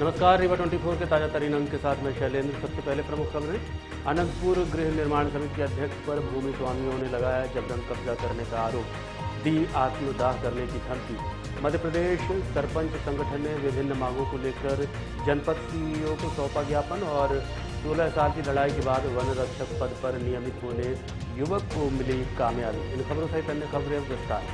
नमस्कार, रीवा 24 के ताजा तरीन अंक के साथ मैं शैलेंद्र। सबसे पहले प्रमुख खबरें। अनंतपुर गृह निर्माण समिति के अध्यक्ष पर भूमि स्वामियों ने लगाया जबरन कब्जा करने का आरोप, दी आत्मदाह करने की धमकी। मध्य प्रदेश सरपंच संगठन ने विभिन्न मांगों को लेकर जनपद सीईओ को सौंपा ज्ञापन और 16 साल की लड़ाई के बाद वन रक्षक पद पर नियमित होने युवक को मिली कामयाबी। इन खबरों सहित अन्य खबरें विस्तार।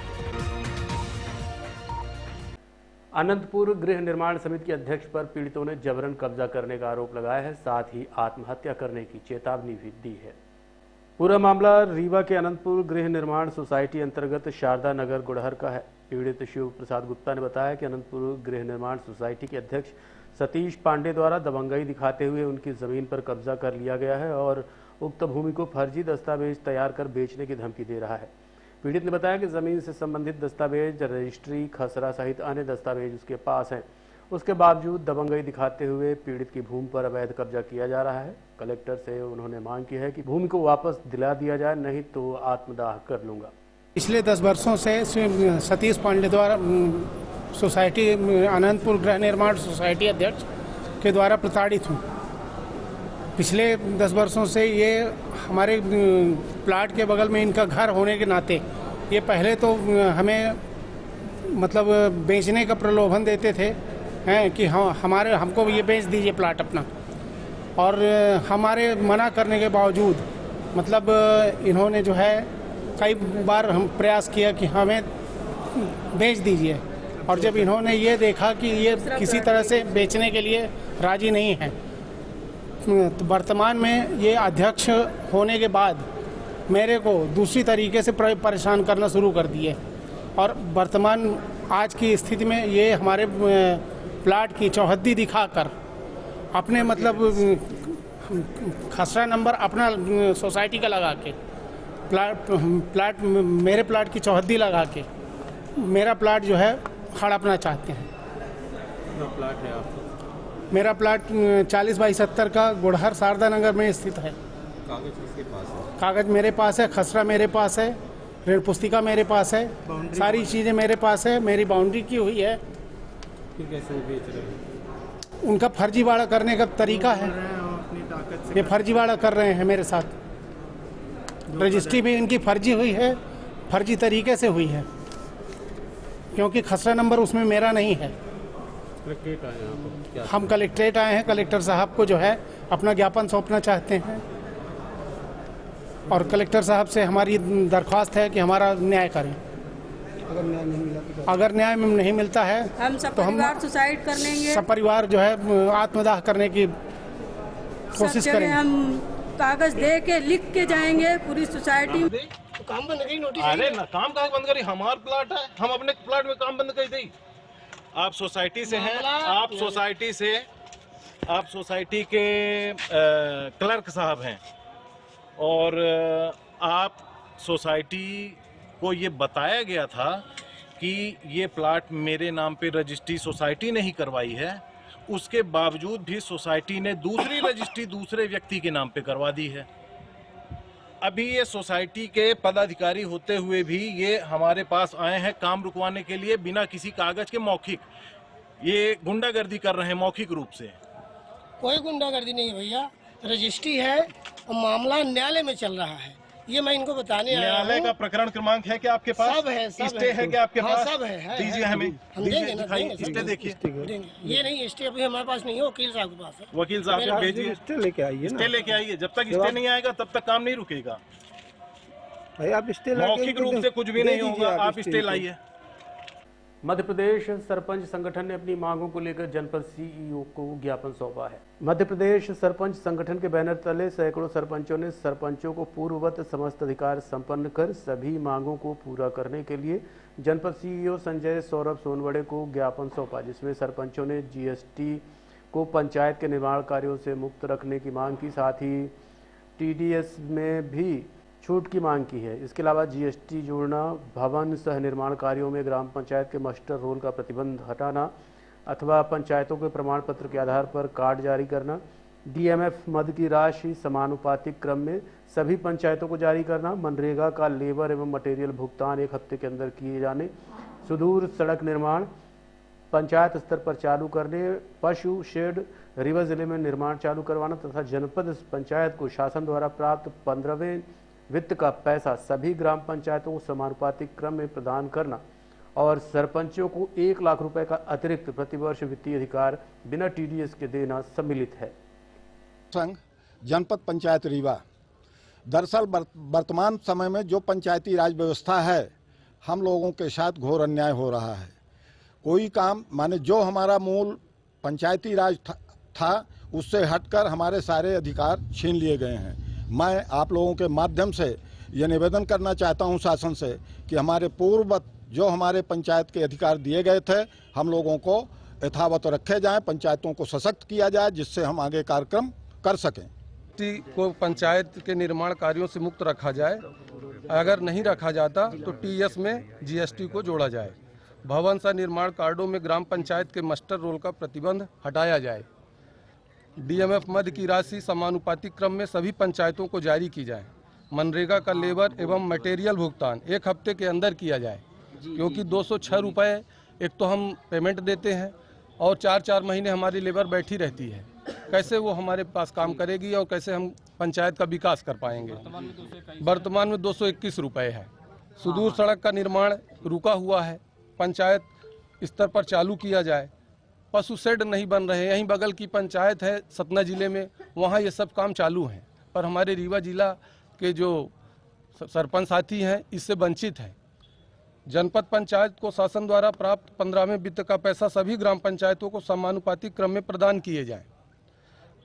अनंतपुर गृह निर्माण समिति के अध्यक्ष पर पीड़ितों ने जबरन कब्जा करने का आरोप लगाया है, साथ ही आत्महत्या करने की चेतावनी भी दी है। पूरा मामला रीवा के अनंतपुर गृह निर्माण सोसाइटी अंतर्गत शारदा नगर गुड़हर का है। पीड़ित शिव प्रसाद गुप्ता ने बताया कि अनंतपुर गृह निर्माण सोसाइटी के अध्यक्ष सतीश पांडे द्वारा दबंगई दिखाते हुए उनकी जमीन पर कब्जा कर लिया गया है और उक्त भूमि को फर्जी दस्तावेज तैयार कर बेचने की धमकी दे रहा है। पीड़ित ने बताया कि जमीन से संबंधित दस्तावेज, रजिस्ट्री, खसरा सहित अन्य दस्तावेज उसके पास हैं। उसके बावजूद दबंगई दिखाते हुए पीड़ित की भूमि पर अवैध कब्जा किया जा रहा है। कलेक्टर से उन्होंने मांग की है कि भूमि को वापस दिला दिया जाए, नहीं तो आत्मदाह कर लूंगा। पिछले 10 वर्षों से सतीश पांडे द्वारा सोसाइटी अनंतपुर गृह निर्माण सोसाइटी अध्यक्ष के द्वारा प्रताड़ित हूँ। पिछले 10 वर्षों से ये हमारे प्लाट के बगल में इनका घर होने के नाते ये पहले तो हमें मतलब बेचने का प्रलोभन देते थे हैं कि हमको ये बेच दीजिए प्लाट अपना, और हमारे मना करने के बावजूद मतलब इन्होंने जो है कई बार हम प्रयास किया कि हमें बेच दीजिए, और जब इन्होंने ये देखा कि ये किसी तरह से बेचने के लिए राजी नहीं है तो वर्तमान में ये अध्यक्ष होने के बाद मेरे को दूसरी तरीके से परेशान करना शुरू कर दिए, और वर्तमान आज की स्थिति में ये हमारे प्लाट की चौहद्दी दिखाकर अपने मतलब खसरा नंबर अपना सोसाइटी का लगा के प्लाट मेरे प्लाट की चौहद्दी लगा के मेरा प्लाट जो है हड़पना चाहते हैं। प्लाट है आपका? मेरा प्लाट 40 बाई 70 का गुड़हर शारदा नगर में स्थित है। कागज किसके पास है? कागज मेरे पास है, खसरा मेरे पास है, ऋण पुस्तिका मेरे पास है, सारी चीज़ें मेरे पास है, मेरी बाउंड्री की हुई है। फिर कैसे वो बेच रहे हैं? उनका फर्जीवाड़ा करने का तरीका है, ये फर्जीवाड़ा कर रहे हैं मेरे साथ। रजिस्ट्री भी इनकी फर्जी हुई है, फर्जी तरीके से हुई है, क्योंकि खसरा नंबर उसमें मेरा नहीं है। कलेक्ट्रेट आए हैं? हम कलेक्ट्रेट आए हैं, कलेक्टर साहब को जो है अपना ज्ञापन सौंपना चाहते हैं, और कलेक्टर साहब से हमारी दरख्वास्त है कि हमारा न्याय करें। अगर न्याय नहीं मिलता है हम सब परिवार सुसाइड कर लेंगे, सब परिवार जो है आत्मदाह करने की कोशिश करेंगे। हम कागज दे के लिख के जाएंगे पूरी सोसाइटी। तो काम बंद करी नोटिस। अरे ना, काम कहाँ बंद करी? हमारा प्लाट है, हम अपने प्लाट में काम बंद कर दी। आप सोसाइटी से हैं, आप सोसाइटी के क्लर्क साहब हैं, और आप सोसाइटी को ये बताया गया था कि ये प्लाट मेरे नाम पे रजिस्ट्री सोसाइटी ने ही करवाई है। उसके बावजूद भी सोसाइटी ने दूसरी रजिस्ट्री दूसरे व्यक्ति के नाम पे करवा दी है। अभी ये सोसाइटी के पदाधिकारी होते हुए भी ये हमारे पास आए हैं काम रुकवाने के लिए, बिना किसी कागज के मौखिक ये गुंडागर्दी कर रहे हैं मौखिक रूप से। कोई गुंडागर्दी नहीं भैया, रजिस्ट्री है और मामला न्यायालय में चल रहा है, ये मैं इनको बताने आया हूं। न्यायालय का प्रकरण क्रमांक है क्या आपके पास? सब है, सब स्टे है क्या आपके पास? सब है। दीजिए हमें, दिखाइए स्टे, देखिए। ये नहीं, स्टे अभी हमारे पास नहीं है, वकील साहब के पास है। वकील साहब से भेजिए, स्टे लेके आइए, स्टे लेके आइए। जब तक स्टे नहीं आएगा तब तक काम नहीं रुकेगा। आप स्टे मौखिक रूप से कुछ भी नहीं होगा, आप स्टे लाइए। मध्य प्रदेश सरपंच संगठन ने अपनी मांगों को लेकर जनपद सीईओ को ज्ञापन सौंपा है। मध्य प्रदेश सरपंच संगठन के बैनर तले सैकड़ों सरपंचों ने सरपंचों को पूर्ववत समस्त अधिकार संपन्न कर सभी मांगों को पूरा करने के लिए जनपद सीईओ संजय सौरभ सोनवड़े को ज्ञापन सौंपा, जिसमें सरपंचों ने जीएसटी को पंचायत के निर्माण कार्यों से मुक्त रखने की मांग की, साथ ही टीडीएस में भी छूट की मांग की है। इसके अलावा जीएसटी जोड़ना, भवन सह निर्माण कार्यों में ग्राम पंचायत के मास्टर रोल का प्रतिबंध हटाना अथवा पंचायतों के प्रमाण पत्र के आधार पर कार्ड जारी करना, डीएमएफ मद की राशि समानुपातिक क्रम में सभी पंचायतों को जारी करना, मनरेगा का लेबर एवं मटेरियल भुगतान 1 हफ्ते के अंदर किए जाने, सुदूर सड़क निर्माण, पंचायत स्तर पर चालू करने, पशु शेड रीवा जिले में निर्माण चालू करवाना तथा जनपद पंचायत को शासन द्वारा प्राप्त 15वें वित्त का पैसा सभी ग्राम पंचायतों को समानुपातिक क्रम में प्रदान करना और सरपंचों को 1 लाख रुपए का अतिरिक्त प्रतिवर्ष वित्तीय अधिकार बिना टीडीएस के देना सम्मिलित है। संघ जनपद पंचायत रीवा। दरअसल वर्तमान समय में जो पंचायती राज व्यवस्था है, हम लोगों के साथ घोर अन्याय हो रहा है। कोई काम माने जो हमारा मूल पंचायती राज था उससे हटकर हमारे सारे अधिकार छीन लिए गए हैं। मैं आप लोगों के माध्यम से ये निवेदन करना चाहता हूं शासन से कि हमारे पूर्ववत जो हमारे पंचायत के अधिकार दिए गए थे, हम लोगों को यथावत रखे जाएं, पंचायतों को सशक्त किया जाए, जिससे हम आगे कार्यक्रम कर सकें। को पंचायत के निर्माण कार्यों से मुक्त रखा जाए। अगर नहीं रखा जाता तो टीएस में जीएसटी को जोड़ा जाए। भवन सा निर्माण कार्डों में ग्राम पंचायत के मास्टर रोल का प्रतिबंध हटाया जाए। डीएमएफ मद की राशि समानुपातिक क्रम में सभी पंचायतों को जारी की जाए। मनरेगा का लेबर एवं मटेरियल भुगतान 1 हफ्ते के अंदर किया जाए, क्योंकि 206 रुपये एक तो हम पेमेंट देते हैं और 4-4 महीने हमारी लेबर बैठी रहती है। कैसे वो हमारे पास काम करेगी और कैसे हम पंचायत का विकास कर पाएंगे। वर्तमान में 221 रुपये है। सुदूर सड़क का निर्माण रुका हुआ है, पंचायत स्तर पर चालू किया जाए। पशु शेड नहीं बन रहे, यहीं बगल की पंचायत है सतना जिले में, वहाँ ये सब काम चालू हैं, पर हमारे रीवा जिला के जो सरपंच साथी हैं इससे वंचित है। जनपद पंचायत को शासन द्वारा प्राप्त 15वें वित्त का पैसा सभी ग्राम पंचायतों को समानुपातिक क्रम में प्रदान किए जाएं।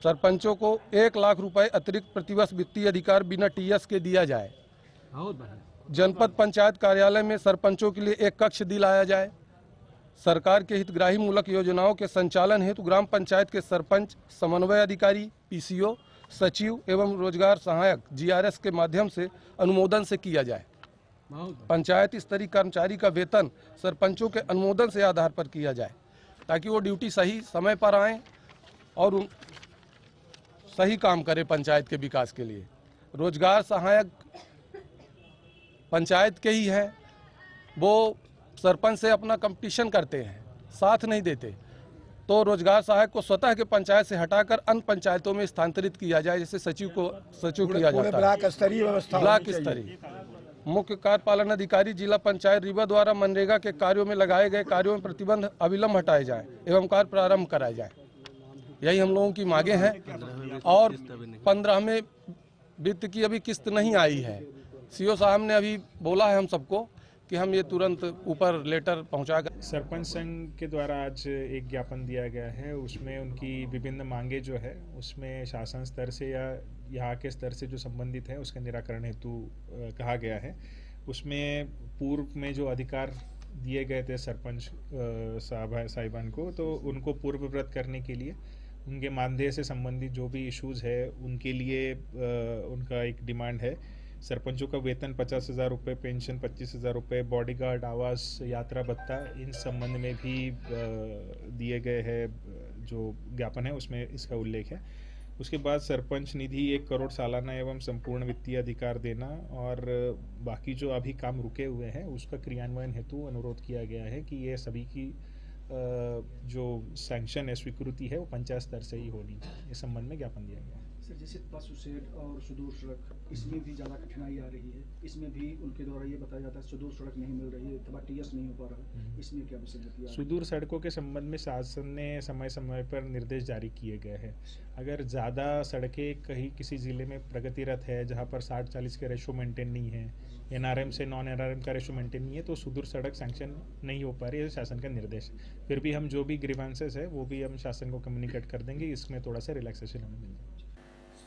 सरपंचों को 1 लाख रुपए अतिरिक्त प्रतिवर्ष वित्तीय अधिकार बिना टीएस के दिया जाए। जनपद पंचायत कार्यालय में सरपंचों के लिए एक कक्ष दिलाया जाए। सरकार के हितग्राही मूलक योजनाओं के संचालन हेतु ग्राम पंचायत के सरपंच, समन्वय अधिकारी, पीसीओ, सचिव एवं रोजगार सहायक जीआरएस के माध्यम से अनुमोदन से किया जाए। पंचायत स्तरीय कर्मचारी का वेतन सरपंचों के अनुमोदन से आधार पर किया जाए, ताकि वो ड्यूटी सही समय पर आएं और सही काम करें पंचायत के विकास के लिए। रोजगार सहायक पंचायत के ही हैं, वो सरपंच से अपना कंपटीशन करते हैं, साथ नहीं देते, तो रोजगार सहायक को स्वतः के पंचायत से हटाकर अन्य पंचायतों में स्थानांतरित किया जाए, जैसे सचिव किया जाता है। ब्लॉक स्तरीय व्यवस्था, ब्लॉक स्तरीय मुख्य कार्यपालन अधिकारी जिला पंचायत रीवा द्वारा मनरेगा के कार्यों में लगाए गए कार्यों में प्रतिबंध अविलंब हटाए जाएं एवं कार्य प्रारंभ कराए जाएं। यही हम लोगों की मांगे हैं। और 15वें वित्त की अभी किस्त नहीं आई है। सीओ साहब ने अभी बोला है हम सबको कि हम ये तुरंत ऊपर लेटर पहुंचा कर। सरपंच संघ के द्वारा आज एक ज्ञापन दिया गया है, उसमें उनकी विभिन्न मांगे जो है उसमें शासन स्तर से या यहाँ के स्तर से जो संबंधित है उसके निराकरण हेतु कहा गया है। उसमें पूर्व में जो अधिकार दिए गए थे सरपंच साहिबान को, तो उनको पूर्ववत करने के लिए उनके मानदेय से संबंधित जो भी इश्यूज है उनके लिए उनका एक डिमांड है। सरपंचों का वेतन 50,000 रुपये, पेंशन 25,000 रुपये, बॉडीगार्ड, आवास, यात्रा भत्ता, इन संबंध में भी दिए गए हैं जो ज्ञापन है उसमें इसका उल्लेख है। उसके बाद सरपंच निधि 1 करोड़ सालाना एवं संपूर्ण वित्तीय अधिकार देना और बाकी जो अभी काम रुके हुए हैं उसका क्रियान्वयन हेतु अनुरोध किया गया है कि ये सभी की जो सैंक्शन है, स्वीकृति है, वो पंचायत स्तर से ही होनी चाहिए। इस संबंध में ज्ञापन दिया गया है। सर, जैसे पशु शेड और सुदूर सड़क, इसमें भी ज़्यादा कठिनाई आ रही है। इसमें भी उनके द्वारा ये बताया जाता है सुदूर सड़क नहीं मिल रही है अथवा टीएस नहीं हो पा रहा है, इसमें क्या विसंगति है? सुदूर सड़कों के संबंध में शासन ने समय समय पर निर्देश जारी किए गए हैं। अगर ज़्यादा सड़कें कहीं किसी ज़िले में प्रगतिरत है जहाँ पर 60-40 के रेशो मेंटेन नहीं है, एनआरएम से नॉन एनआरएम का रेशो मेंटेन नहीं है, तो सुदूर सड़क सैंक्शन नहीं हो पा रही है, शासन का निर्देश। फिर भी हम जो भी ग्रीवांसेस है वो भी हम शासन को कम्युनिकेट कर देंगे, इसमें थोड़ा सा रिलैक्सेशन हमें मिल जाएगा।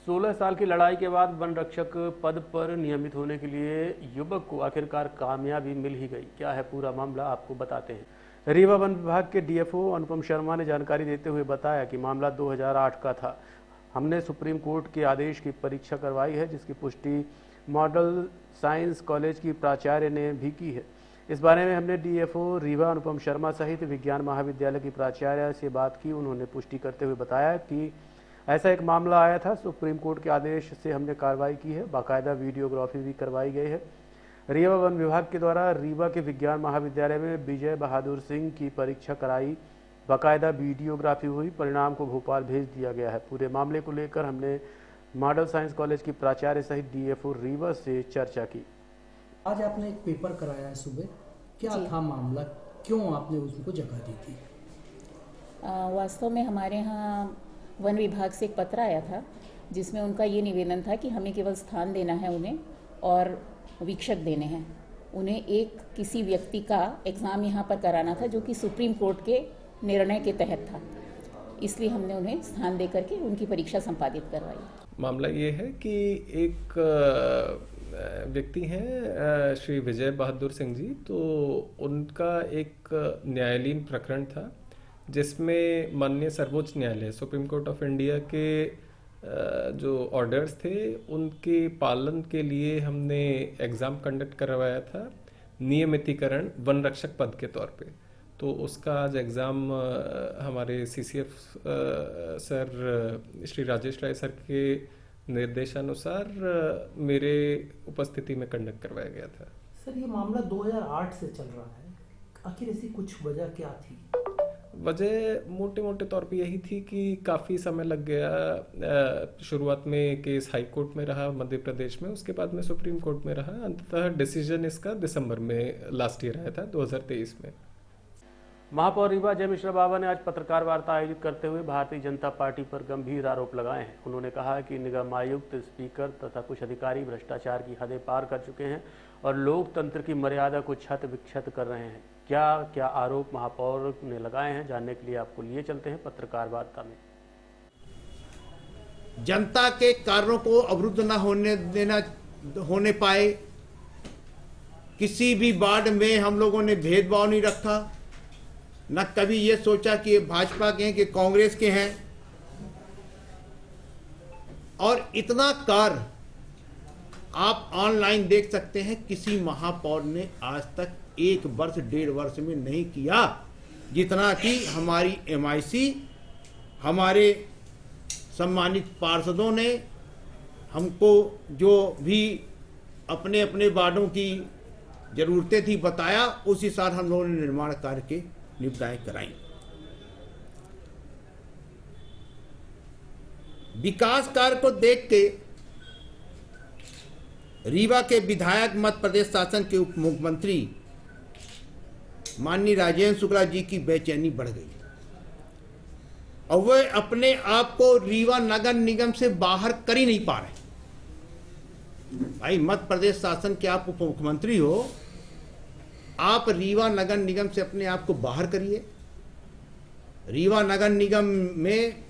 16 साल की लड़ाई के बाद वन रक्षक पद पर नियमित होने के लिए युवक को आखिरकार कामयाबी मिल ही गई। क्या है पूरा मामला, आपको बताते हैं। रीवा वन विभाग के डीएफओ अनुपम शर्मा ने जानकारी देते हुए बताया कि मामला 2008 का था। हमने सुप्रीम कोर्ट के आदेश की परीक्षा करवाई है, जिसकी पुष्टि मॉडल साइंस कॉलेज की प्राचार्य ने भी की है। इस बारे में हमने डीएफओ रीवा अनुपम शर्मा सहित विज्ञान महाविद्यालय की प्राचार्य से बात की। उन्होंने पुष्टि करते हुए बताया कि ऐसा एक मामला आया था, सुप्रीम कोर्ट के आदेश से हमने कार्रवाई की है, बाकायदा वीडियोग्राफी भी करवाई गई है। रीवा वन विभाग के द्वारा रीवा के विज्ञान महाविद्यालय में विजय बहादुर सिंह की परीक्षा कराई बाकायदा वीडियोग्राफी हुई, परिणाम को भोपाल भेज दिया गया है। पूरे मामले को लेकर हमने मॉडल साइंस कॉलेज की प्राचार्य सहित डीएफओ रीवा से चर्चा की। आज आपने एक पेपर कराया है सुबह, क्या था मामला, क्यों आपने उसको जगह दी थी? वास्तव में हमारे यहाँ वन विभाग से एक पत्र आया था जिसमें उनका ये निवेदन था कि हमें केवल स्थान देना है उन्हें और वीक्षक देने हैं। उन्हें एक किसी व्यक्ति का एग्ज़ाम यहाँ पर कराना था जो कि सुप्रीम कोर्ट के निर्णय के तहत था, इसलिए हमने उन्हें स्थान दे करके उनकी परीक्षा संपादित करवाई। मामला ये है कि एक व्यक्ति हैं श्री विजय बहादुर सिंह जी, तो उनका एक न्यायालयीन प्रकरण था जिसमें माननीय सर्वोच्च न्यायालय सुप्रीम कोर्ट ऑफ इंडिया के जो ऑर्डर्स थे उनके पालन के लिए हमने एग्ज़ाम कंडक्ट करवाया था, नियमितीकरण वन रक्षक पद के तौर पे। तो उसका आज एग्ज़ाम हमारे सीसीएफ सर श्री राजेश राय सर के निर्देशानुसार मेरे उपस्थिति में कंडक्ट करवाया गया था। सर, ये मामला 2008 से चल रहा है, आखिर ऐसी कुछ वजह क्या थी? वजह मोटे मोटे तौर पे यही थी कि काफ़ी समय लग गया। शुरुआत में केस हाई कोर्ट में रहा मध्य प्रदेश में, उसके बाद में सुप्रीम कोर्ट में रहा। अंततः डिसीजन इसका दिसंबर में लास्ट ईयर आया था 2023 में। महापौर रीवा जय मिश्रा बाबा ने आज पत्रकार वार्ता आयोजित करते हुए भारतीय जनता पार्टी पर गंभीर आरोप लगाए हैं। उन्होंने कहा कि निगम आयुक्त, स्पीकर तथा कुछ अधिकारी भ्रष्टाचार की हदें पार कर चुके हैं और लोकतंत्र की मर्यादा को क्षत विक्षत कर रहे हैं। क्या क्या आरोप महापौर ने लगाए हैं, जानने के लिए आपको लिए चलते हैं पत्रकार वार्ता में। जनता के कार्यों को अवरुद्ध न होने पाए, किसी भी वार्ड में हम लोगों ने भेदभाव नहीं रखा, न कभी ये सोचा कि ये भाजपा के हैं कि कांग्रेस के हैं। और इतना कार्य आप ऑनलाइन देख सकते हैं, किसी महापौर ने आज तक 1 वर्ष 1.5 वर्ष में नहीं किया, जितना कि हमारी एमआईसी, हमारे सम्मानित पार्षदों ने हमको जो भी अपने अपने वार्डों की जरूरतें थी बताया, उस हिसाब हम लोगों ने निर्माण कार्य के निपटाएं कराई। विकास कार्य को देख के रीवा के विधायक, मध्य प्रदेश शासन के उप मुख्यमंत्री माननीय राजेंद्र शुक्ला जी की बेचैनी बढ़ गई और वे अपने आप को रीवा नगर निगम से बाहर कर ही नहीं पा रहे। भाई, मध्य प्रदेश शासन के आप उप मुख्यमंत्री हो, आप रीवा नगर निगम से अपने आप को बाहर करिए। रीवा नगर निगम में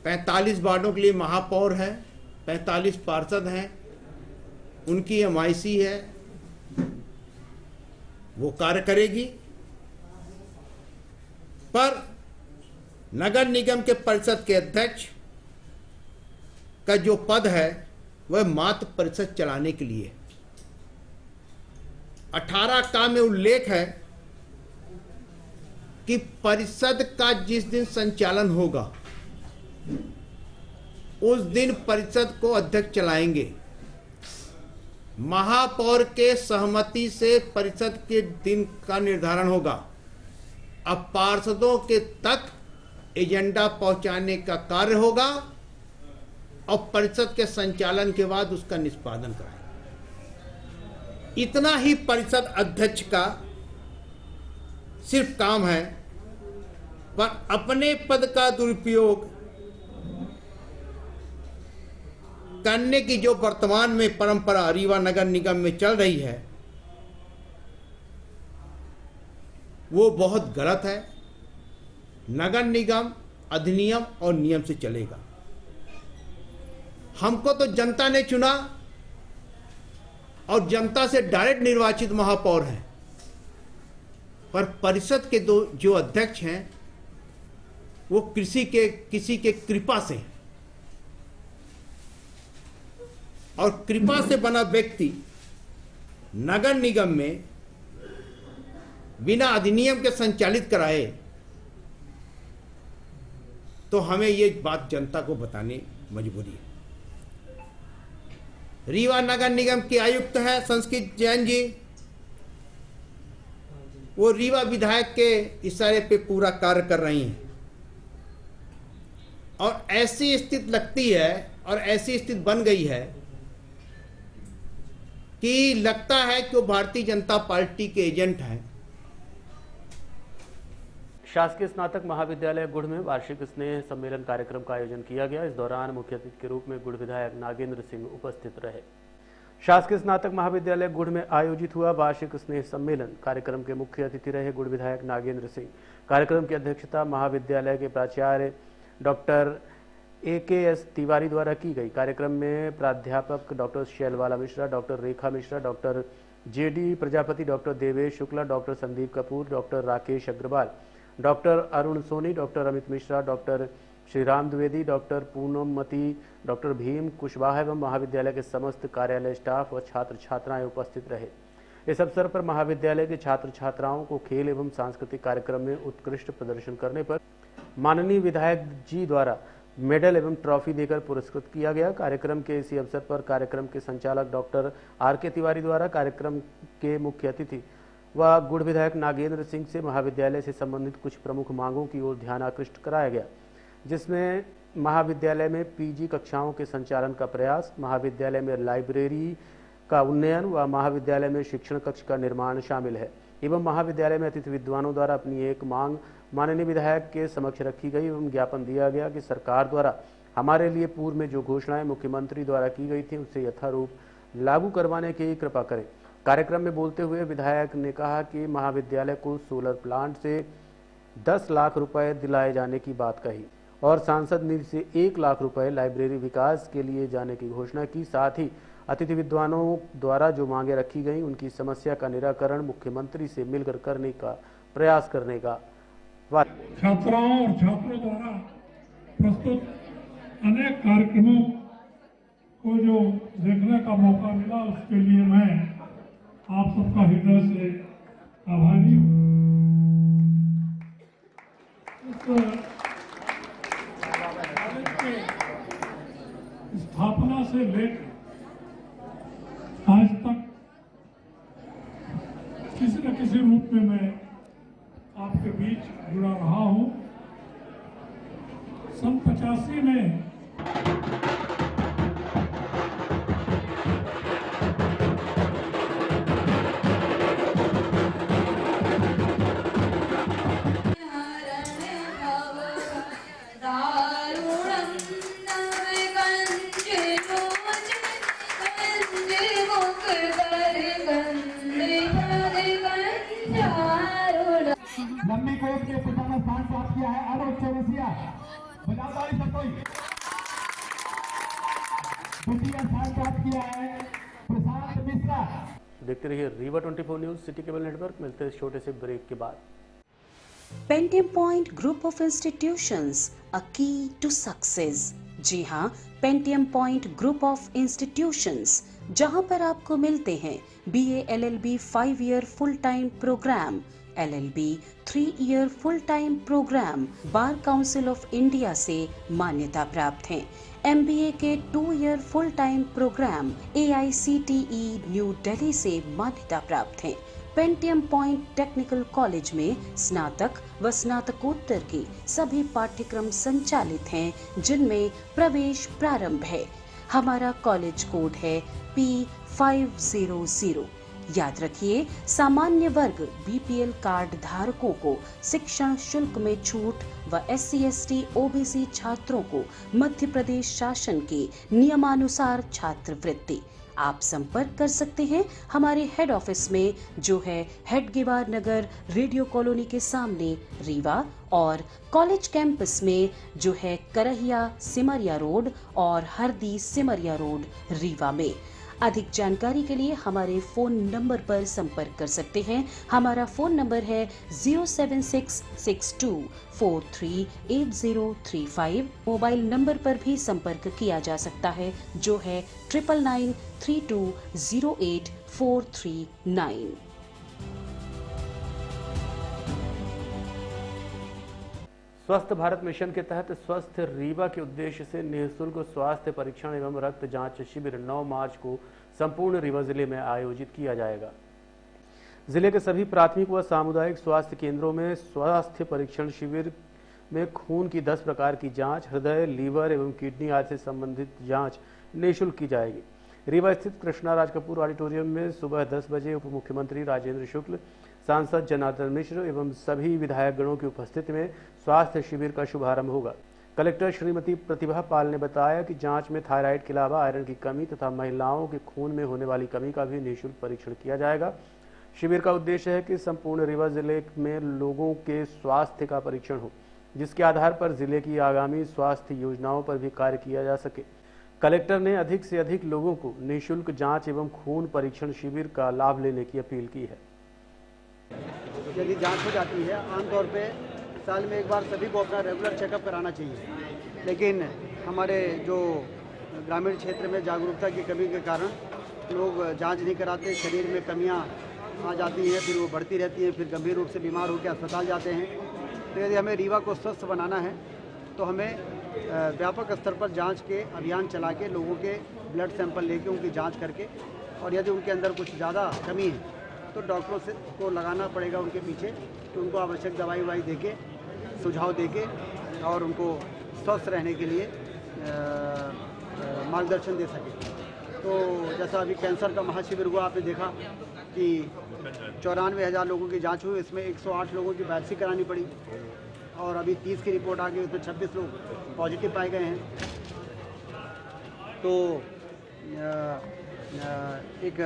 45 वार्डों के लिए महापौर है, 45 पार्षद हैं, उनकी एमआईसी है, वो कार्य करेगी। पर नगर निगम के परिषद के अध्यक्ष का जो पद है वह मात्र परिषद चलाने के लिए। 18 का में उल्लेख है कि परिषद का जिस दिन संचालन होगा उस दिन परिषद को अध्यक्ष चलाएंगे। महापौर के सहमति से परिषद के दिन का निर्धारण होगा। अब पार्षदों के तक एजेंडा पहुंचाने का कार्य होगा और परिषद के संचालन के बाद उसका निष्पादन कराएंगे। इतना ही परिषद अध्यक्ष का सिर्फ काम है, पर अपने पद का दुरुपयोग करने की जो वर्तमान में परंपरा रीवा नगर निगम में चल रही है वो बहुत गलत है। नगर निगम अधिनियम और नियम से चलेगा। हमको तो जनता ने चुना और जनता से डायरेक्ट निर्वाचित महापौर हैं, पर परिषद के जो अध्यक्ष हैं वो किसी के कृपा से, और कृपा से बना व्यक्ति नगर निगम में बिना अधिनियम के संचालित कराए तो हमें ये बात जनता को बताने मजबूरी है। रीवा नगर निगम के आयुक्त हैं संस्कृत जैन जी, वो रीवा विधायक के इशारे पे पूरा कार्य कर रही हैं। और ऐसी स्थिति लगती है और ऐसी स्थिति बन गई है कि लगता है कि वो भारतीय जनता पार्टी के एजेंट हैं। शासकीय स्नातक महाविद्यालय गुड़ में वार्षिक स्नेह सम्मेलन कार्यक्रम का आयोजन किया गया। इस दौरान मुख्य अतिथि के रूप में गुड़ विधायक नागेंद्र सिंह उपस्थित रहे। शासकीय स्नातक महाविद्यालय गुड़ में आयोजित हुआ वार्षिक स्नेह सम्मेलन कार्यक्रम के मुख्य अतिथि रहे गुड़ विधायक नागेंद्र सिंह। कार्यक्रम की अध्यक्षता महाविद्यालय के प्राचार्य डॉक्टर AKS तिवारी द्वारा की गई। कार्यक्रम में प्राध्यापक doctor Shailwala Mishra, doctor Rekha Mishra, doctor JD Prajapati, doctor Devesh Shukla, doctor Sandeep Kapoor, doctor Rakesh Agrawal, doctor Arun Soni, doctor Amit Mishra, doctor Shriram Dwivedi, doctor Poonammati, doctor Bhim Kushwaha एवं महाविद्यालय के समस्त कार्यालय स्टाफ व छात्र छात्राएं उपस्थित रहे। इस अवसर पर महाविद्यालय के छात्र छात्राओं को खेल एवं सांस्कृतिक कार्यक्रम में उत्कृष्ट प्रदर्शन करने पर माननीय विधायक जी द्वारा मेडल एवं ट्रॉफी देकर पुरस्कृत किया गया। कार्यक्रम के इसी अवसर पर कार्यक्रम के संचालक डॉक्टर RK तिवारी द्वारा कार्यक्रम के मुख्य अतिथि व गुड़ विधायक नागेंद्र सिंह से महाविद्यालय से संबंधित कुछ प्रमुख मांगों की ओर ध्यान आकृष्ट कराया गया, जिसमें महाविद्यालय में PG कक्षाओं के संचालन का प्रयास, महाविद्यालय में लाइब्रेरी का उन्नयन व महाविद्यालय में शिक्षण कक्ष का निर्माण शामिल है। एवं महाविद्यालय में अतिथि विद्वानों द्वारा अपनी एक मांग माननीय विधायक के समक्ष रखी गई एवं ज्ञापन दिया गया कि सरकार द्वारा हमारे लिए पूर्व में जो घोषणाएं मुख्यमंत्री द्वारा की गई थी उसे यथारूप लागू करवाने की कृपा करें। कार्यक्रम में बोलते हुए विधायक ने कहा कि महाविद्यालय को सोलर प्लांट से 10 लाख रुपए दिलाए जाने की बात कही और सांसद निधि से 1 लाख रुपए लाइब्रेरी विकास के लिए जाने की घोषणा की। साथ ही अतिथि विद्वानों द्वारा जो मांगे रखी गई उनकी समस्या का निराकरण मुख्यमंत्री से मिलकर करने का प्रयास करने का छात्राओं और छात्रों द्वारा प्रस्तुत अनेक कार्यक्रमों को जो देखने का मौका मिला उसके लिए मैं आप सबका हृदय से आभारी हूँ। स्थापना से लेकर आज तक किसी न किसी रूप में मैं आपके बीच जुड़ा रहा हूं। सन 85 में लंबी कोर्ट के पिता ने स्थान प्राप्त किया है। आलोक चौरसिया बजाताली सतोई द्वितीय स्थान प्राप्त किया है प्रशांत मिश्रा। देखते रहिए Rewa 24 news city cable network. मिलते हैं इस छोटे से ब्रेक के बाद। Pentium point group of institutions a key to success. जी हाँ, Pentium point group of institutions, जहां पर आपको मिलते हैं BA LLB 5 year full time program, LLB 3 year full time program bar council of India से मान्यता प्राप्त हैं। MBA के 2 year full time program AICTE new Delhi से मान्यता प्राप्त हैं। पेंटियम पॉइंट टेक्निकल कॉलेज में स्नातक व स्नातकोत्तर के सभी पाठ्यक्रम संचालित हैं, जिनमें प्रवेश प्रारंभ है। हमारा कॉलेज कोड है P500। याद रखिए, सामान्य वर्ग BPL कार्ड धारकों को शिक्षण शुल्क में छूट व SC/ST OBC छात्रों को मध्य प्रदेश शासन के नियमानुसार छात्रवृत्ति। आप संपर्क कर सकते हैं हमारे हेड ऑफिस में, जो है हेडगेवार नगर रेडियो कॉलोनी के सामने रीवा, और कॉलेज कैंपस में जो है करहिया सिमरिया रोड और हरदी सिमरिया रोड रीवा में। अधिक जानकारी के लिए हमारे फोन नंबर पर संपर्क कर सकते हैं। हमारा फोन नंबर है 07662438035। मोबाइल नंबर पर भी संपर्क किया जा सकता है, जो है 9992084339। स्वस्थ भारत मिशन के तहत स्वस्थ रीवा के उद्देश्य से निःशुल्क स्वास्थ्य परीक्षण एवं रक्त जांच शिविर 9 मार्च को संपूर्ण रीवा जिले में आयोजित किया जाएगा। जिले के सभी प्राथमिक व सामुदायिक स्वास्थ्य केंद्रों में स्वास्थ्य परीक्षण शिविर में खून की 10 प्रकार की जांच, हृदय, लीवर एवं किडनी आदि से संबंधित जांच निःशुल्क की जाएगी। रीवा स्थित कृष्णा राज कपूर ऑडिटोरियम में सुबह 10 बजे उप मुख्यमंत्री राजेंद्र शुक्ल, सांसद जनार्दन मिश्र एवं सभी विधायकगणों की उपस्थिति में स्वास्थ्य शिविर का शुभारंभ होगा। कलेक्टर श्रीमती प्रतिभा पाल ने बताया कि जांच में थायराइड के अलावा आयरन की कमी तथा महिलाओं के खून में होने वाली कमी का भी निःशुल्क परीक्षण किया जाएगा। शिविर का उद्देश्य है कि संपूर्ण रीवा जिले में लोगों के स्वास्थ्य का परीक्षण हो, जिसके आधार पर जिले की आगामी स्वास्थ्य योजनाओं पर भी कार्य किया जा सके। कलेक्टर ने अधिक से अधिक लोगों को निःशुल्क जांच एवं खून परीक्षण शिविर का लाभ लेने की अपील की है। यदि जांच हो जाती है, आमतौर पे साल में एक बार सभी को अपना रेगुलर चेकअप कराना चाहिए, लेकिन हमारे जो ग्रामीण क्षेत्र में जागरूकता की कमी के कारण लोग जांच नहीं कराते, शरीर में कमियां आ जाती हैं, फिर वो बढ़ती रहती हैं, फिर गंभीर रूप से बीमार होकर अस्पताल जाते हैं। तो यदि हमें रीवा को स्वस्थ बनाना है तो हमें व्यापक स्तर पर जांच के अभियान चला के लोगों के ब्लड सैंपल लेके उनकी जांच करके, और यदि उनके अंदर कुछ ज़्यादा कमी है तो डॉक्टरों से को लगाना पड़ेगा उनके पीछे, कि उनको आवश्यक दवाई वाई देके, सुझाव देके और उनको स्वस्थ रहने के लिए मार्गदर्शन दे सके। तो जैसा अभी कैंसर का महाशिविर हुआ, आपने देखा कि 94,000 लोगों की जांच हुई, इसमें 108 लोगों की बायोप्सी करानी पड़ी और अभी 30 की रिपोर्ट आ गई, उसमें 26 लोग पॉजिटिव पाए गए हैं। तो एक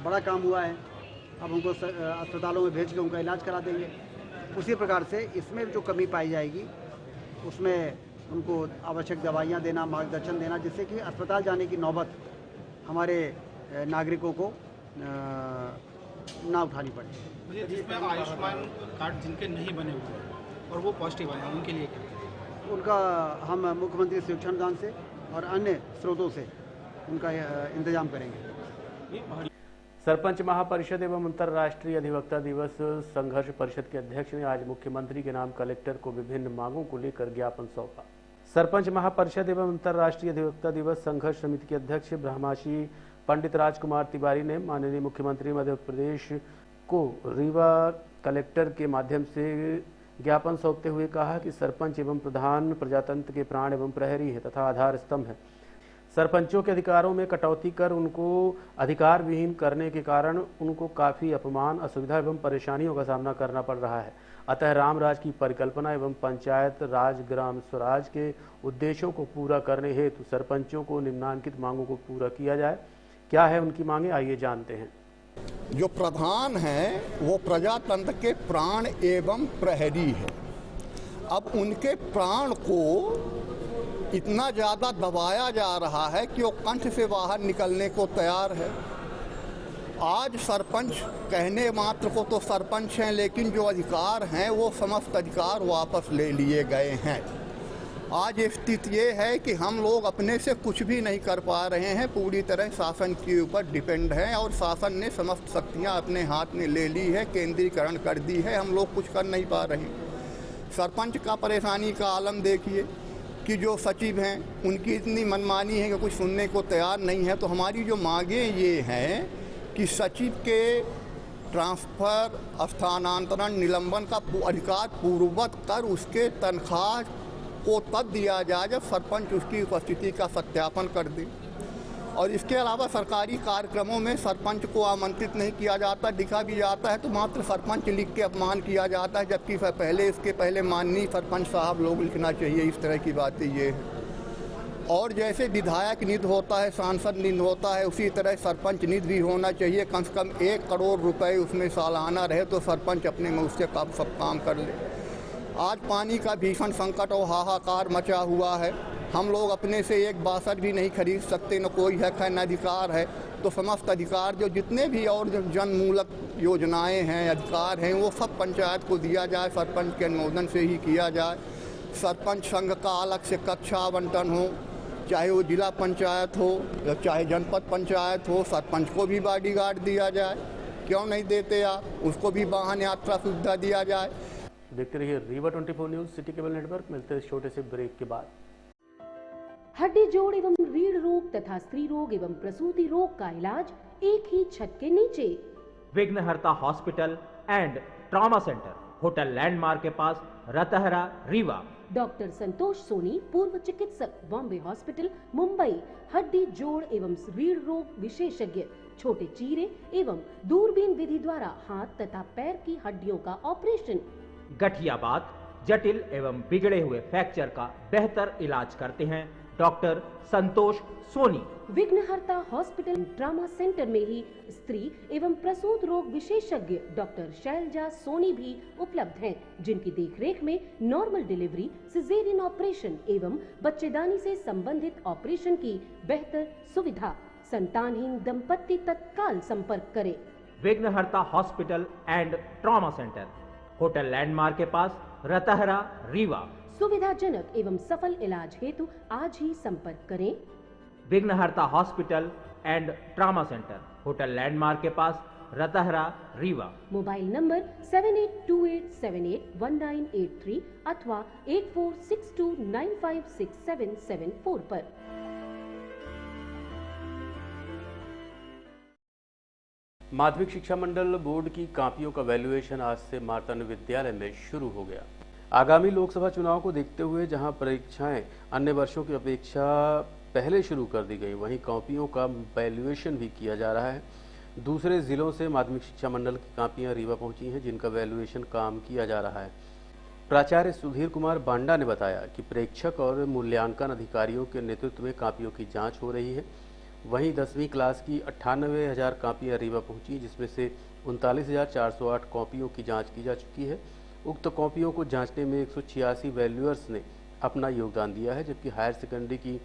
बड़ा काम हुआ है, अब उनको अस्पतालों में भेज के उनका इलाज करा देंगे। उसी प्रकार से इसमें जो कमी पाई जाएगी उसमें उनको आवश्यक दवाइयाँ देना, मार्गदर्शन देना, जिससे कि अस्पताल जाने की नौबत हमारे नागरिकों को ना उठानी पड़े। जिसमें आयुष्मान कार्ड जिनके नहीं बने हुए और वो पॉजिटिव आए, उनके लिए क्या? उनका हम मुख्यमंत्री शिक्षा अनुदान से और अन्य स्रोतों से उनका इंतजाम करेंगे। सरपंच महापरिषद एवं अंतर्राष्ट्रीय अधिवक्ता दिवस संघर्ष परिषद के अध्यक्ष ने आज मुख्यमंत्री के नाम कलेक्टर को विभिन्न मांगों को लेकर ज्ञापन सौंपा। सरपंच महापरिषद एवं अंतर्राष्ट्रीय अधिवक्ता दिवस संघर्ष समिति के अध्यक्ष ब्रह्माशी पंडित राजकुमार तिवारी ने माननीय मुख्यमंत्री मध्य प्रदेश को रीवा कलेक्टर के माध्यम से ज्ञापन सौंपते हुए कहा कि सरपंच एवं प्रधान प्रजातंत्र के प्राण एवं प्रहरी है तथा आधार स्तंभ है। सरपंचों के अधिकारों में कटौती कर उनको अधिकार विहीन करने के कारण उनको काफ़ी अपमान, असुविधा एवं परेशानियों का सामना करना पड़ रहा है। अतः राम राज की परिकल्पना एवं पंचायत राज ग्राम स्वराज के उद्देश्यों को पूरा करने हेतु सरपंचों को निम्नांकित मांगों को पूरा किया जाए। क्या है उनकी मांगे, आइए जानते हैं। जो प्रधान है वो प्रजातंत्र के प्राण एवं प्रहरी है। अब उनके प्राण को इतना ज़्यादा दबाया जा रहा है कि वो कंठ से बाहर निकलने को तैयार है। आज सरपंच कहने मात्र को तो सरपंच हैं, लेकिन जो अधिकार हैं वो समस्त अधिकार वापस ले लिए गए हैं। आज स्थिति ये है कि हम लोग अपने से कुछ भी नहीं कर पा रहे हैं, पूरी तरह शासन के ऊपर डिपेंड हैं और शासन ने समस्त शक्तियां अपने हाथ में ले ली है, केंद्रीकरण कर दी है। हम लोग कुछ कर नहीं पा रहे। सरपंच का परेशानी का आलम देखिए कि जो सचिव हैं उनकी इतनी मनमानी है कि कुछ सुनने को तैयार नहीं है। तो हमारी जो मांगे ये हैं कि सचिव के ट्रांसफ़र, स्थानांतरण, निलंबन का अधिकार पूर्ववत कर उसके तनख्वाह को तब दिया जाए जब सरपंच उसकी उपस्थिति का सत्यापन कर दे। और इसके अलावा सरकारी कार्यक्रमों में सरपंच को आमंत्रित नहीं किया जाता, लिखा भी जाता है तो मात्र सरपंच लिख के अपमान किया जाता है, जबकि इसके पहले माननीय सरपंच साहब लोग लिखना चाहिए। इस तरह की बातें ये है। और जैसे विधायक निधि होता है, सांसद निधि होता है, उसी तरह सरपंच निधि भी होना चाहिए। कम से कम 1 करोड़ रुपए उसमें सालाना रहे तो सरपंच अपने में उससे सब काम कर ले। आज पानी का भीषण संकट और हाहाकार मचा हुआ है। हम लोग अपने से एक बासठ भी नहीं खरीद सकते, न कोई हक है न अधिकार है। तो समस्त अधिकार जो जितने भी और जो जनमूलक योजनाएं हैं, अधिकार हैं, वो सब पंचायत को दिया जाए, सरपंच के अनुमोदन से ही किया जाए। सरपंच संघ का अलग से कक्षा आवंटन हो, चाहे वो जिला पंचायत हो या चाहे जनपद पंचायत हो। सरपंच को भी बॉडीगार्ड दिया जाए, क्यों नहीं देते आप? उसको भी वाहन यात्रा सुविधा दिया जाए। देखते रहिए Rewa 24 news, city cable network. मिलते हैं इस छोटे से ब्रेक के बाद। हड्डी जोड़ एवं रीढ़ रोग तथा स्त्री रोग एवं प्रसूति रोग का इलाज एक ही छत के नीचे। विघ्नहर्ता hospital and trauma centre, hotel landmark के पास, रतहरा, रीवा। डॉक्टर संतोष सोनी, पूर्व चिकित्सक, बॉम्बे हॉस्पिटल, मुंबई, हड्डी जोड़ एवं रीढ़ रोग विशेषज्ञ, छोटे चीरे एवं दूरबीन विधि द्वारा हाथ तथा पैर की हड्डियों का ऑपरेशन, गठियाबात, जटिल एवं बिगड़े हुए फ्रैक्चर का बेहतर इलाज करते हैं डॉक्टर संतोष सोनी। विघ्नहर्ता हॉस्पिटल ट्रॉमा सेंटर में ही स्त्री एवं प्रसूत रोग विशेषज्ञ डॉक्टर शैलजा सोनी भी उपलब्ध हैं, जिनकी देखरेख में नॉर्मल डिलीवरी, सिजेरियन ऑपरेशन एवं बच्चेदानी से संबंधित ऑपरेशन की बेहतर सुविधा। संतानहीन दंपत्ति तत्काल संपर्क करें। विघ्नहर्ता hospital and trauma centre, hotel landmark के पास, रतहरा, रीवा। सुविधाजनक एवं सफल इलाज हेतु आज ही संपर्क करें। विघ्नहर्ता hospital and trauma centre, hotel landmark के पास, रतहरा, रीवा। मोबाइल नंबर 7828781983 अथवा 8462956774 पर। माध्यमिक शिक्षा मंडल बोर्ड की कॉपियों का वैल्यूएशन आज से मार्तंड विद्यालय में शुरू हो गया। आगामी लोकसभा चुनाव को देखते हुए जहां परीक्षाएं अन्य वर्षों की अपेक्षा पहले शुरू कर दी गई, वहीं कॉपियों का वैल्यूएशन भी किया जा रहा है। दूसरे जिलों से माध्यमिक शिक्षा मंडल की कॉपियां रीवा पहुंची हैं, जिनका वैल्यूएशन काम किया जा रहा है। प्राचार्य सुधीर कुमार बांडा ने बताया कि प्रेक्षक और मूल्यांकन अधिकारियों के नेतृत्व में कॉपियों की जाँच हो रही है। वहीं 10वीं क्लास की 98,000 कॉपियाँ रीवा पहुंची, जिसमें से 39,408 कॉपियों की जांच की जा चुकी है। उक्त कॉपियों को जांचने में 186 वैल्यूअर्स ने अपना योगदान दिया है, जबकि हायर सेकेंडरी की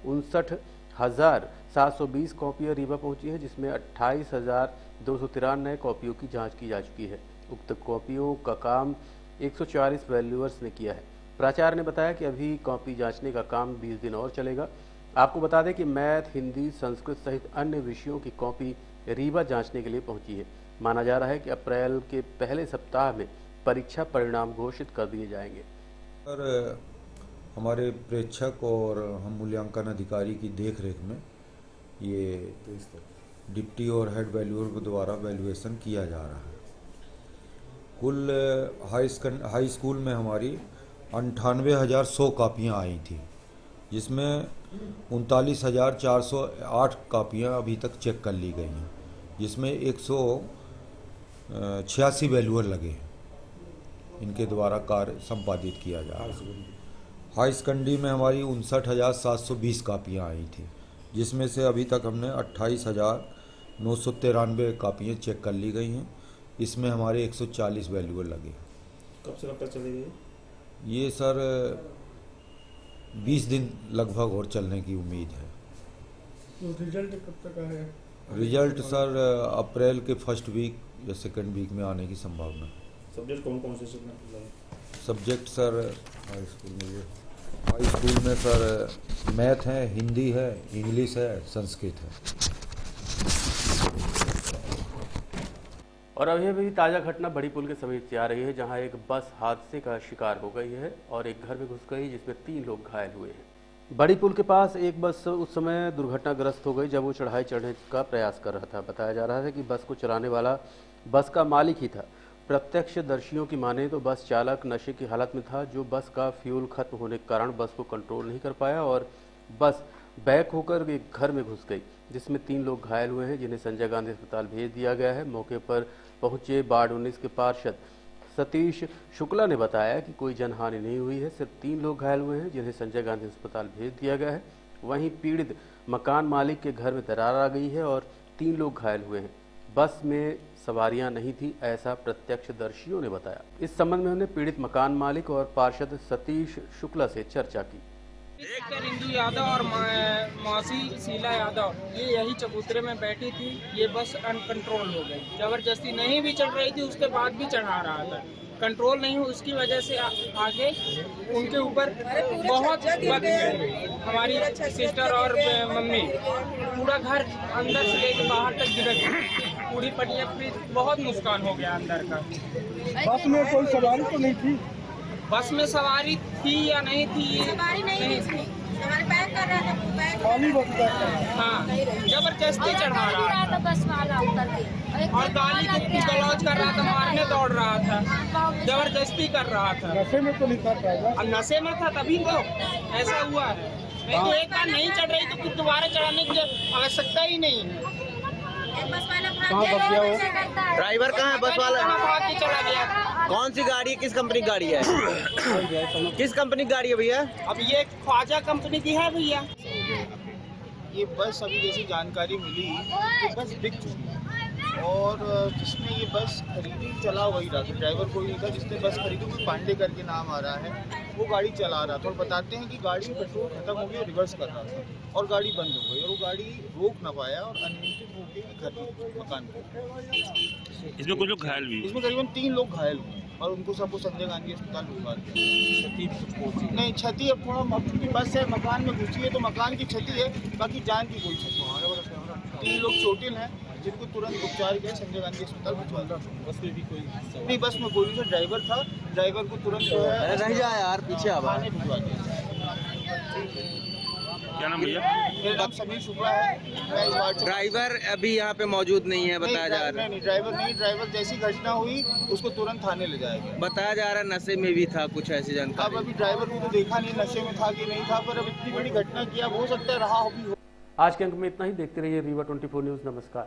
59,720 कॉपियाँ रीवा पहुंची हैं, जिसमें 28,293 कॉपियों की जाँच की जा चुकी है। उक्त कॉपियों का काम 140 वैल्यूअर्स ने किया है। प्राचार्य ने बताया कि अभी कॉपी जाँचने का काम 20 दिन और चलेगा। आपको बता दें कि मैथ, हिंदी, संस्कृत सहित अन्य विषयों की कॉपी रीवा जांचने के लिए पहुंची है। माना जा रहा है कि अप्रैल के पहले सप्ताह में परीक्षा परिणाम घोषित कर दिए जाएंगे। सर, हमारे प्रेक्षक और हम मूल्यांकन अधिकारी की देखरेख में ये डिप्टी और हेड वैल्यूअर के द्वारा वैल्यूएशन किया जा रहा है। कुल हाई स्कूल में हमारी 98,100 कापियाँ आई थी, जिसमें 39,408 कापियाँ अभी तक चेक कर ली गई हैं, जिसमें 186 वैल्यूअर लगे हैं। इनके द्वारा कार्य संपादित किया जा रहा है। हाई सेकेंडरी में हमारी 59,720 कापियाँ आई थी, जिसमें से अभी तक हमने 28,993 कापियाँ चेक कर ली गई हैं। इसमें हमारे 140 वैल्यूअर लगे। कब से कब तक चलेगी ये सर? 20 दिन लगभग और चलने की उम्मीद है। तो रिजल्ट कब तक आएगा? रिजल्ट सर अप्रैल के फर्स्ट वीक या सेकंड वीक में आने की संभावना है। सब्जेक्ट कौन कौन से सब्जेक्ट सर हाई स्कूल में सर मैथ है, हिंदी है, इंग्लिश है, संस्कृत है। और अभी अभी ताज़ा घटना बड़ी पुल के समीप से आ रही है, जहां एक बस हादसे का शिकार हो गई है और एक घर में घुस गई, जिसमें 3 लोग घायल हुए हैं। बड़ी पुल के पास एक बस उस समय दुर्घटनाग्रस्त हो गई जब वो चढ़ाई चढ़ने का प्रयास कर रहा था। बताया जा रहा था कि बस को चलाने वाला बस का मालिक ही था। प्रत्यक्षदर्शियों की माने तो बस चालक नशे की हालत में था, जो बस का फ्यूल खत्म होने के कारण बस को कंट्रोल नहीं कर पाया और बस बैक होकर एक घर में घुस गई, जिसमें 3 लोग घायल हुए हैं, जिन्हें संजय गांधी अस्पताल भेज दिया गया है। मौके पर पहुंचे वार्ड 19 के पार्षद सतीश शुक्ला ने बताया कि कोई जनहानि नहीं हुई है, सिर्फ 3 लोग घायल हुए हैं, जिन्हें संजय गांधी अस्पताल भेज दिया गया है। वहीं पीड़ित मकान मालिक के घर में दरार आ गई है और 3 लोग घायल हुए हैं। बस में सवारियां नहीं थी, ऐसा प्रत्यक्षदर्शियों ने बताया। इस संबंध में उन्होंने पीड़ित मकान मालिक और पार्षद सतीश शुक्ला से चर्चा की। एक रिंदू यादव और मौसी शीला यादव ये यही चबूतरे में बैठी थी। ये बस अनकंट्रोल हो गई, जबरदस्ती नहीं भी चढ़ रही थी, उसके बाद भी चढ़ा रहा था, कंट्रोल नहीं हुई, उसकी वजह से आगे उनके ऊपर बहुत बच गई। हमारी सिस्टर और मम्मी पूरा घर अंदर से लेकर बाहर तक गिर गई, पूरी पटिया पे बहुत नुकसान हो गया अंदर का। बस में कोई सवारी तो नहीं थी? बस में सवारी थी या नहीं थी? सवारी नहीं थी, हमारे पैक कर हाँ, जबरदस्ती चढ़ा रहा था बस वाला और गाली गलौज कर रहा था, मारने दौड़ रहा था, जबरदस्ती कर रहा था। नशे में तो नहीं था ड्राइवर? अब नशे में था तभी तो ऐसा हुआ है। नहीं तो एक बार नहीं चढ़ रही तो फिर दोबारा चढ़ाने की आवश्यकता ही नहीं है। कहाँ फंस गया वो? ड्राइवर कहाँ है? बस वाला भाग के चला गया। कौन सी गाड़ी है? किस कंपनी की गाड़ी है? किस कंपनी की गाड़ी है भैया? अब ये ख्वाजा कंपनी की है भैया। ये बस अभी जैसी जानकारी मिली कि बस बिक चुकी है और जिसने ये बस खरीदी चला वही रहा था, ड्राइवर कोई नहीं था। जिसने बस खरीदी वो पांडे करके नाम आ रहा है, वो गाड़ी चला रहा था और बताते हैं कि गाड़ी में पेट्रोल खत्म हो गया, रिवर्स कर रहा था और गाड़ी बंद हो गई और वो गाड़ी रोक ना पाया और अनियंत्रित होकर घर मकान पर। इसमें कुछ लोग घायल भी? इसमें करीबन 3 लोग घायल हुए और उनको सबको संजय गांधी अस्पताल भिजवा दिया। नहीं क्षति अब थोड़ा, क्योंकि बस है मकान में घुसी है तो मकान की क्षति है, बाकी जान की कोई क्षति नहीं। 3 लोग चोटिल हैं जिनको तुरंत उपचार के लिए संजय गांधी अस्पताल भिजवा दिया। बस में भी कोई नहीं? बस में कोई नहीं, ड्राइवर था, ड्राइवर को तुरंत जो है नहीं जा यार पीछे थाने भिजवा दिया। क्या नाम भैया? मेरा नाम समीर शुक्ला है, मैं इस वार्ड। ड्राइवर अभी यहाँ पे मौजूद नहीं है बताया जा रहा है? नहीं, ड्राइवर नहीं, ड्राइवर जैसी घटना हुई उसको तुरंत थाने ले जाया गया। बताया जा रहा है नशे में भी था, कुछ ऐसी जानकारी? अब अभी ड्राइवर को तो देखा नहीं नशे में था कि नहीं था, पर अब इतनी बड़ी घटना किया, हो सकता है रहा भी हो। आज के अंक में इतना ही। देखते रहिए रीवा 24 न्यूज़। नमस्कार।